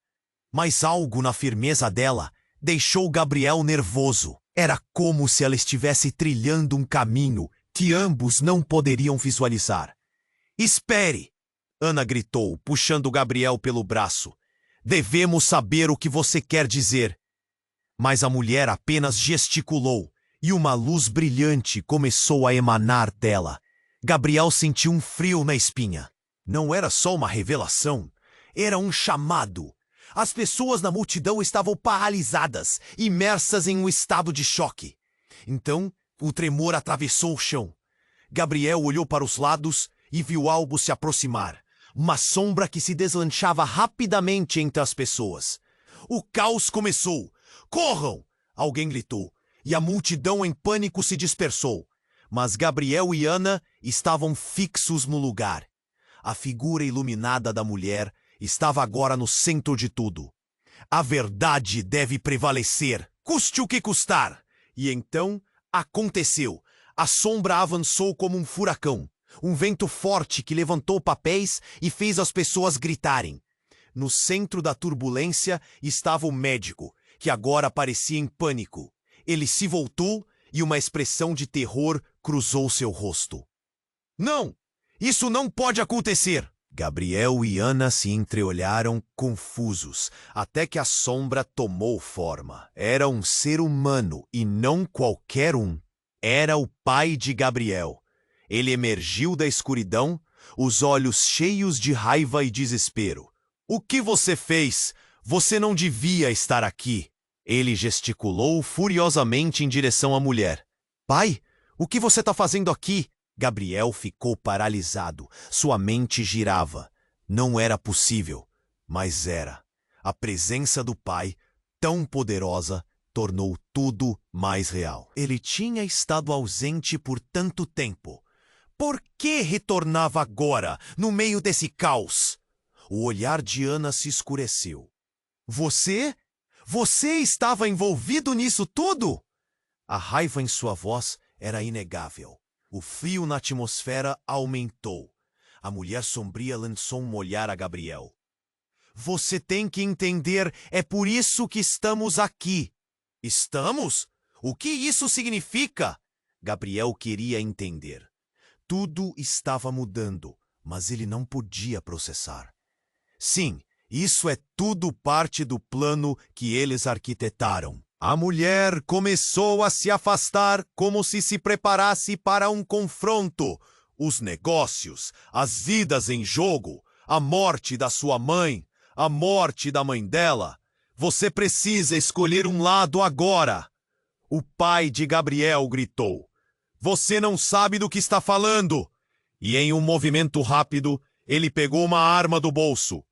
Mas algo na firmeza dela deixou Gabriel nervoso. Era como se ela estivesse trilhando um caminho que ambos não poderiam visualizar. Espere! Ana gritou, puxando Gabriel pelo braço. Devemos saber o que você quer dizer. Mas a mulher apenas gesticulou e uma luz brilhante começou a emanar dela. Gabriel sentiu um frio na espinha. Não era só uma revelação, era um chamado. As pessoas na multidão estavam paralisadas, imersas em um estado de choque. Então, o tremor atravessou o chão. Gabriel olhou para os lados e viu algo se aproximar. Uma sombra que se deslanchava rapidamente entre as pessoas. O caos começou. Corram! Alguém gritou, e a multidão em pânico se dispersou. Mas Gabriel e Ana estavam fixos no lugar. A figura iluminada da mulher estava agora no centro de tudo. A verdade deve prevalecer, custe o que custar. E então, aconteceu. A sombra avançou como um furacão. Um vento forte que levantou papéis e fez as pessoas gritarem. No centro da turbulência estava o médico, que agora parecia em pânico. Ele se voltou e uma expressão de terror cruzou seu rosto. Não! Isso não pode acontecer! Gabriel e Ana se entreolharam confusos, até que a sombra tomou forma. Era um ser humano e não qualquer um. Era o pai de Gabriel. Ele emergiu da escuridão, os olhos cheios de raiva e desespero. O que você fez? Você não devia estar aqui. Ele gesticulou furiosamente em direção à mulher. Pai, O que você está fazendo aqui? Gabriel ficou paralisado. Sua mente girava. Não era possível, mas era. A presença do pai, tão poderosa, tornou tudo mais real. Ele tinha estado ausente por tanto tempo. Por que retornava agora, no meio desse caos? O olhar de Ana se escureceu. Você? Você estava envolvido nisso tudo? A raiva em sua voz era inegável. O frio na atmosfera aumentou. A mulher sombria lançou um olhar a Gabriel. Você tem que entender, é por isso que estamos aqui. Estamos? O que isso significa? Gabriel queria entender. Tudo estava mudando, mas ele não podia processar. Sim, isso é tudo parte do plano que eles arquitetaram. A mulher começou a se afastar como se preparasse para um confronto. Os negócios, as vidas em jogo, a morte da sua mãe, a morte da mãe dela. Você precisa escolher um lado agora. O pai de Gabriel gritou. Você não sabe do que está falando. E em um movimento rápido, ele pegou uma arma do bolso.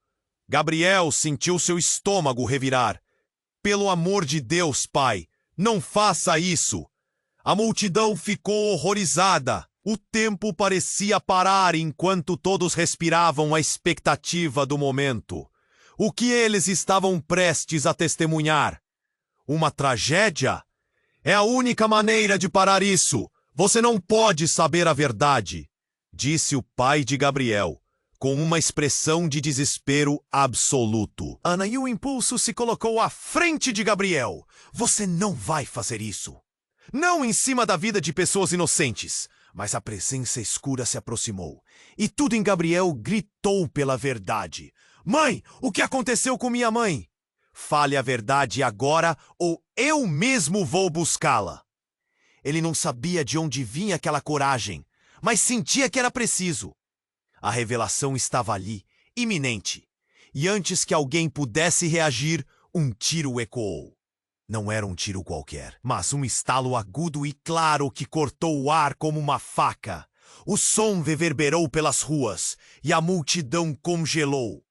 Gabriel sentiu seu estômago revirar. Pelo amor de Deus, pai, não faça isso. A multidão ficou horrorizada. O tempo parecia parar enquanto todos respiravam a expectativa do momento. O que eles estavam prestes a testemunhar? Uma tragédia? É a única maneira de parar isso. Você não pode saber a verdade, disse o pai de Gabriel, com uma expressão de desespero absoluto. Ana, e o impulso se colocou à frente de Gabriel. Você não vai fazer isso. Não em cima da vida de pessoas inocentes. Mas a presença escura se aproximou. E tudo em Gabriel gritou pela verdade. Mãe, o que aconteceu com minha mãe? Fale a verdade agora ou eu mesmo vou buscá-la. Ele não sabia de onde vinha aquela coragem, mas sentia que era preciso. A revelação estava ali, iminente. E antes que alguém pudesse reagir, um tiro ecoou. Não era um tiro qualquer, mas um estalo agudo e claro que cortou o ar como uma faca. O som reverberou pelas ruas e a multidão congelou.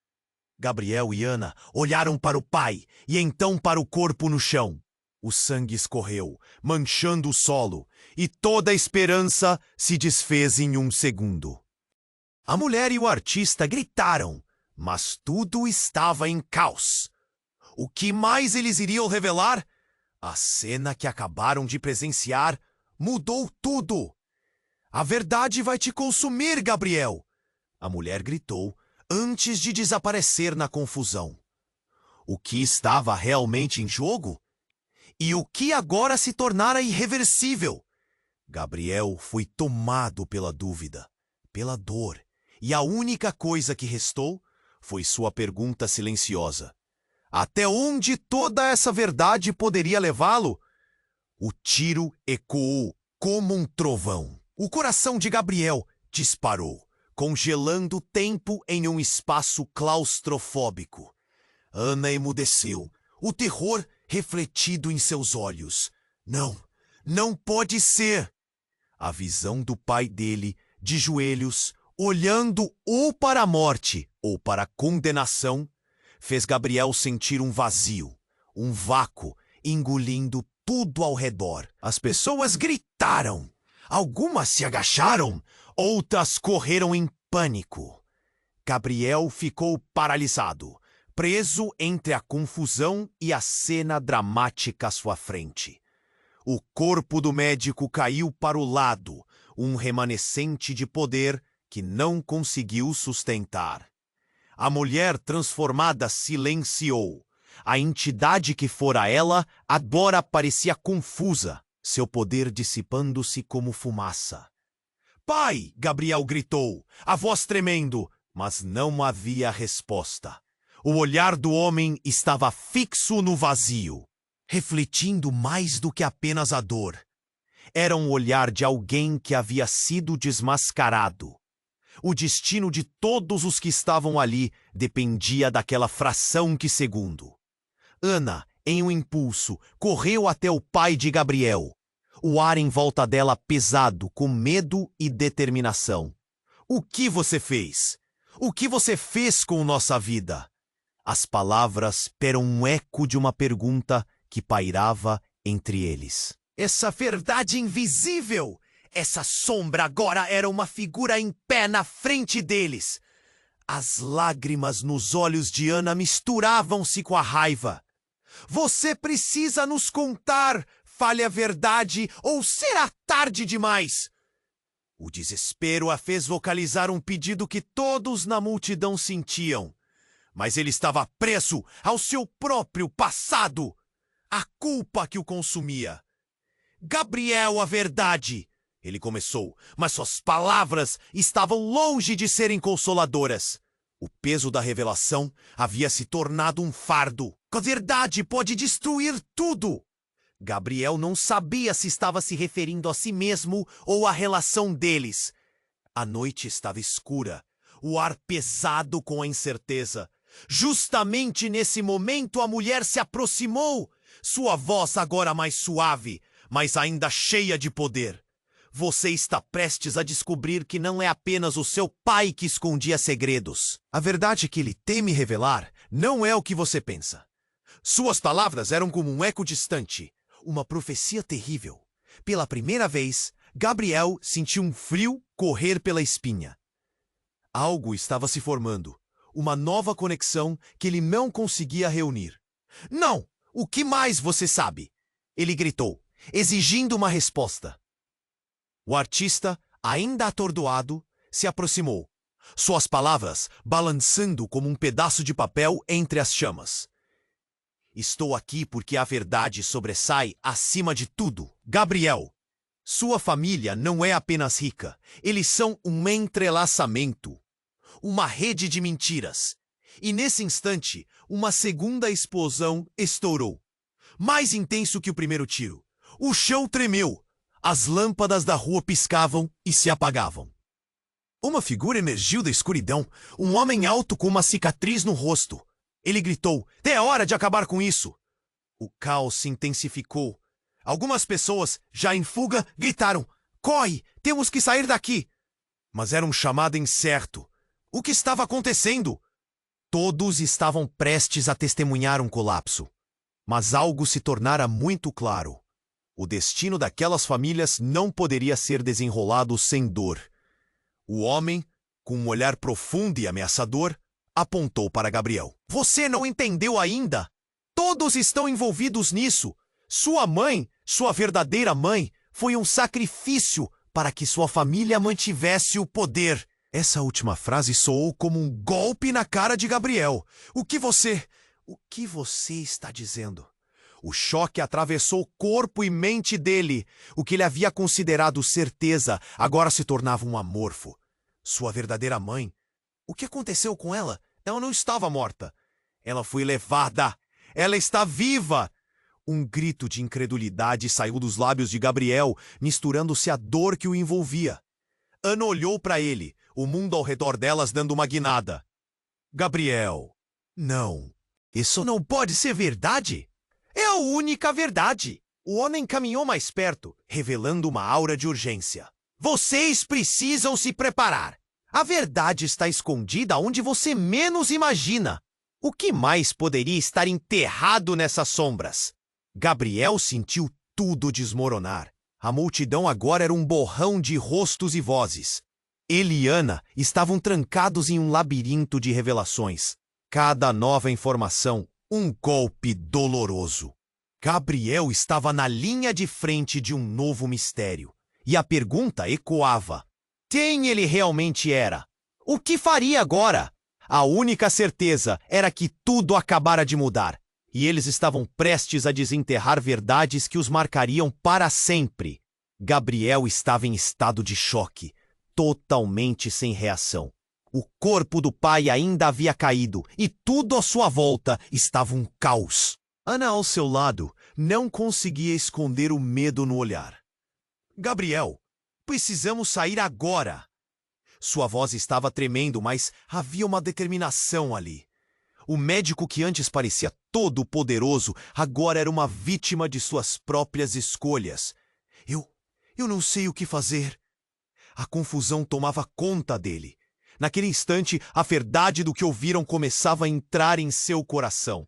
Gabriel e Ana olharam para o pai e então para o corpo no chão. O sangue escorreu, manchando o solo, e toda a esperança se desfez em um segundo. A mulher e o artista gritaram, mas tudo estava em caos. O que mais eles iriam revelar? A cena que acabaram de presenciar mudou tudo. A verdade vai te consumir, Gabriel! A mulher gritou antes de desaparecer na confusão. O que estava realmente em jogo? E o que agora se tornara irreversível? Gabriel foi tomado pela dúvida, pela dor, e a única coisa que restou foi sua pergunta silenciosa. Até onde toda essa verdade poderia levá-lo? O tiro ecoou como um trovão. O coração de Gabriel disparou, congelando o tempo em um espaço claustrofóbico. Ana emudeceu, o terror refletido em seus olhos. Não, não pode ser! A visão do pai dele, de joelhos, olhando ou para a morte ou para a condenação, fez Gabriel sentir um vazio, um vácuo, engolindo tudo ao redor. As pessoas gritaram. Algumas se agacharam, outras correram em pânico. Gabriel ficou paralisado, preso entre a confusão e a cena dramática à sua frente. O corpo do médico caiu para o lado, um remanescente de poder que não conseguiu sustentar. A mulher transformada silenciou. A entidade que fora ela agora parecia confusa, seu poder dissipando-se como fumaça. Pai! Gabriel gritou, a voz tremendo, mas não havia resposta. O olhar do homem estava fixo no vazio, refletindo mais do que apenas a dor. Era um olhar de alguém que havia sido desmascarado. O destino de todos os que estavam ali dependia daquela fração de segundo. Ana, em um impulso, correu até o pai de Gabriel. o ar em volta dela pesado com medo e determinação. O que você fez? O que você fez com nossa vida? As palavras eram um eco de uma pergunta que pairava entre eles. Essa verdade invisível! Essa sombra agora era uma figura em pé na frente deles. As lágrimas nos olhos de Ana misturavam-se com a raiva. Você precisa nos contar! Fale a verdade ou será tarde demais! O desespero a fez vocalizar um pedido que todos na multidão sentiam. Mas ele estava preso ao seu próprio passado. A culpa que o consumia. Gabriel, a verdade! Ele começou, mas suas palavras estavam longe de serem consoladoras. O peso da revelação havia se tornado um fardo. A verdade pode destruir tudo! Gabriel não sabia se estava se referindo a si mesmo ou à relação deles. A noite estava escura, o ar pesado com a incerteza. Justamente nesse momento a mulher se aproximou, sua voz agora mais suave, mas ainda cheia de poder. Você está prestes a descobrir que não é apenas o seu pai que escondia segredos. A verdade que ele teme revelar não é o que você pensa. Suas palavras eram como um eco distante, uma profecia terrível. Pela primeira vez, Gabriel sentiu um frio correr pela espinha. Algo estava se formando, uma nova conexão que ele não conseguia reunir. Não! O que mais você sabe? Ele gritou, exigindo uma resposta. O artista, ainda atordoado, se aproximou, suas palavras balançando como um pedaço de papel entre as chamas. Estou aqui porque a verdade sobressai acima de tudo. Gabriel, sua família não é apenas rica, eles são um entrelaçamento, uma rede de mentiras. E nesse instante, uma segunda explosão estourou. Mais intenso que o primeiro tiro. O chão tremeu. As lâmpadas da rua piscavam e se apagavam. Uma figura emergiu da escuridão, um homem alto com uma cicatriz no rosto. Ele gritou, é hora de acabar com isso. O caos se intensificou. Algumas pessoas, já em fuga, gritaram, corre, temos que sair daqui. Mas era um chamado incerto. O que estava acontecendo? Todos estavam prestes a testemunhar um colapso. Mas algo se tornara muito claro. O destino daquelas famílias não poderia ser desenrolado sem dor. O homem, com um olhar profundo e ameaçador, apontou para Gabriel. Você não entendeu ainda? Todos estão envolvidos nisso. Sua mãe, sua verdadeira mãe, foi um sacrifício para que sua família mantivesse o poder. Essa última frase soou como um golpe na cara de Gabriel. O que você está dizendo? O choque atravessou corpo e mente dele. O que ele havia considerado certeza agora se tornava um amorfo. Sua verdadeira mãe. O que aconteceu com ela? Ela não estava morta. Ela foi levada. Ela está viva. Um grito de incredulidade saiu dos lábios de Gabriel, misturando-se à dor que o envolvia. Ana olhou para ele, o mundo ao redor delas dando uma guinada. Gabriel, não. Isso não pode ser verdade. É a única verdade. O homem caminhou mais perto, revelando uma aura de urgência. Vocês precisam se preparar. A verdade está escondida onde você menos imagina. O que mais poderia estar enterrado nessas sombras? Gabriel sentiu tudo desmoronar. A multidão agora era um borrão de rostos e vozes. Ele e Ana estavam trancados em um labirinto de revelações. Cada nova informação, um golpe doloroso. Gabriel estava na linha de frente de um novo mistério. E a pergunta ecoava. Quem ele realmente era? O que faria agora? A única certeza era que tudo acabara de mudar. E eles estavam prestes a desenterrar verdades que os marcariam para sempre. Gabriel estava em estado de choque, totalmente sem reação. O corpo do pai ainda havia caído e tudo à sua volta estava um caos. Ana, ao seu lado, não conseguia esconder o medo no olhar. Gabriel, precisamos sair agora. Sua voz estava tremendo, mas havia uma determinação ali. O médico que antes parecia todo-poderoso, agora era uma vítima de suas próprias escolhas. Eu não sei o que fazer. A confusão tomava conta dele. Naquele instante, a verdade do que ouviram começava a entrar em seu coração.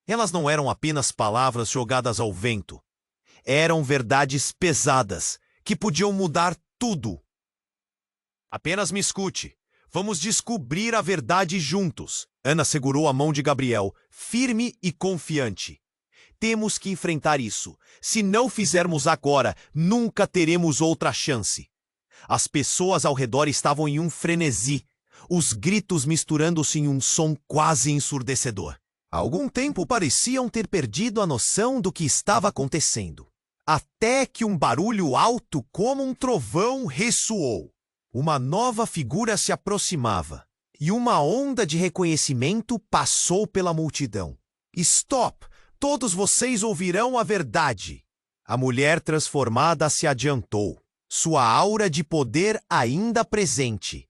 Elas não eram apenas palavras jogadas ao vento. Eram verdades pesadas, que podiam mudar tudo. Apenas me escute. Vamos descobrir a verdade juntos. Ana segurou a mão de Gabriel, firme e confiante. Temos que enfrentar isso. Se não fizermos agora, nunca teremos outra chance. As pessoas ao redor estavam em um frenesi, os gritos misturando-se em um som quase ensurdecedor. Há algum tempo pareciam ter perdido a noção do que estava acontecendo. Até que um barulho alto como um trovão ressoou. Uma nova figura se aproximava, e uma onda de reconhecimento passou pela multidão. Stop! Todos vocês ouvirão a verdade. A mulher transformada se adiantou, sua aura de poder ainda presente.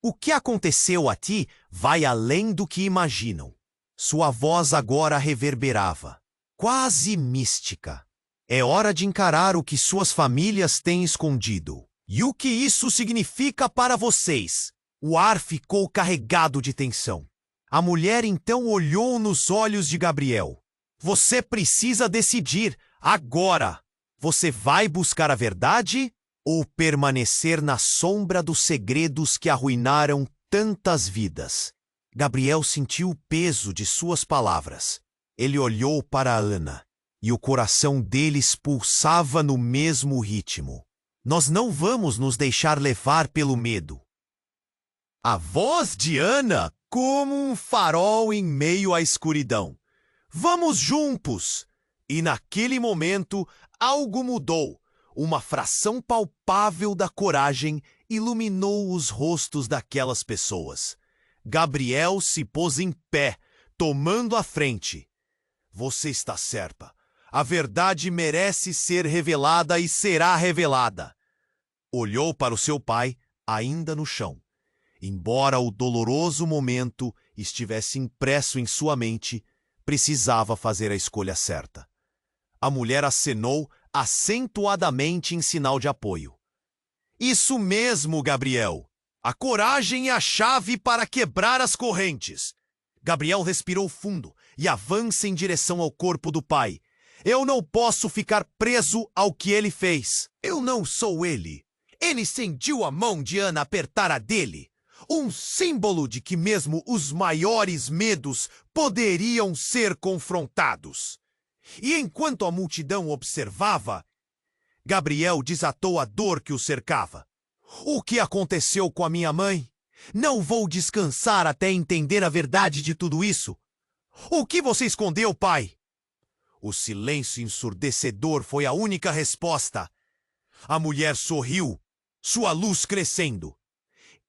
O que aconteceu a ti vai além do que imaginam. Sua voz agora reverberava, quase mística. É hora de encarar o que suas famílias têm escondido. E o que isso significa para vocês? O ar ficou carregado de tensão. A mulher então olhou nos olhos de Gabriel. Você precisa decidir agora. Você vai buscar a verdade ou permanecer na sombra dos segredos que arruinaram tantas vidas? Gabriel sentiu o peso de suas palavras. Ele olhou para Ana e o coração deles pulsava no mesmo ritmo. Nós não vamos nos deixar levar pelo medo. A voz de Ana como um farol em meio à escuridão. Vamos juntos! E naquele momento, algo mudou. Uma fração palpável da coragem iluminou os rostos daquelas pessoas. Gabriel se pôs em pé, tomando a frente. Você está certa. A verdade merece ser revelada e será revelada. Olhou para o seu pai, ainda no chão. Embora o doloroso momento estivesse impresso em sua mente, precisava fazer a escolha certa. A mulher acenou acentuadamente em sinal de apoio. Isso mesmo, Gabriel. A coragem é a chave para quebrar as correntes. Gabriel respirou fundo e avança em direção ao corpo do pai. Eu não posso ficar preso ao que ele fez. Eu não sou ele. Ele sentiu a mão de Ana apertar a dele. Um símbolo de que mesmo os maiores medos poderiam ser confrontados. E enquanto a multidão observava, Gabriel desatou a dor que o cercava. O que aconteceu com a minha mãe? Não vou descansar até entender a verdade de tudo isso. O que você escondeu, pai? O silêncio ensurdecedor foi a única resposta. A mulher sorriu, sua luz crescendo.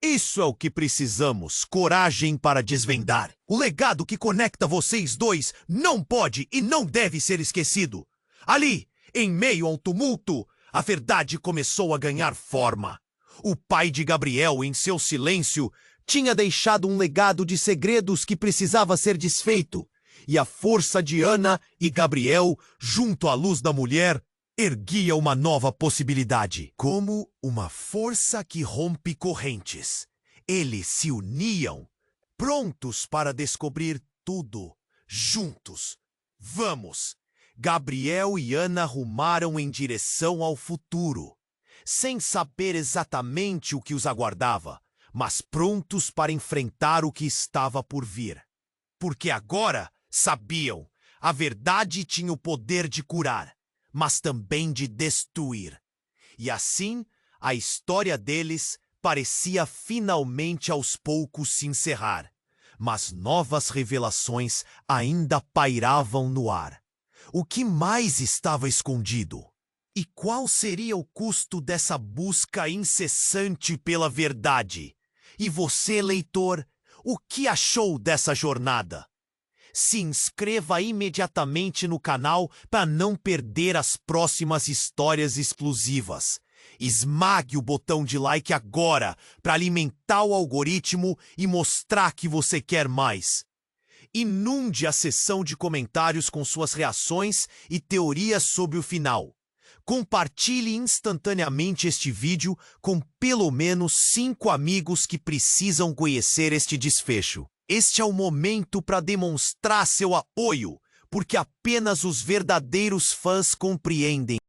Isso é o que precisamos, coragem para desvendar. O legado que conecta vocês dois não pode e não deve ser esquecido. Ali, em meio ao tumulto, a verdade começou a ganhar forma. O pai de Gabriel, em seu silêncio, tinha deixado um legado de segredos que precisava ser desfeito. E a força de Ana e Gabriel, junto à luz da mulher, erguia uma nova possibilidade. Como uma força que rompe correntes. Eles se uniam, prontos para descobrir tudo, juntos. Vamos! Gabriel e Ana rumaram em direção ao futuro, sem saber exatamente o que os aguardava, mas prontos para enfrentar o que estava por vir. Porque agora sabiam, a verdade tinha o poder de curar, mas também de destruir. E assim, a história deles parecia finalmente aos poucos se encerrar. Mas novas revelações ainda pairavam no ar. O que mais estava escondido? E qual seria o custo dessa busca incessante pela verdade? E você, leitor, o que achou dessa jornada? Se inscreva imediatamente no canal para não perder as próximas histórias explosivas. Esmague o botão de like agora para alimentar o algoritmo e mostrar que você quer mais. Inunde a seção de comentários com suas reações e teorias sobre o final. Compartilhe instantaneamente este vídeo com pelo menos 5 amigos que precisam conhecer este desfecho. Este é o momento para demonstrar seu apoio, porque apenas os verdadeiros fãs compreendem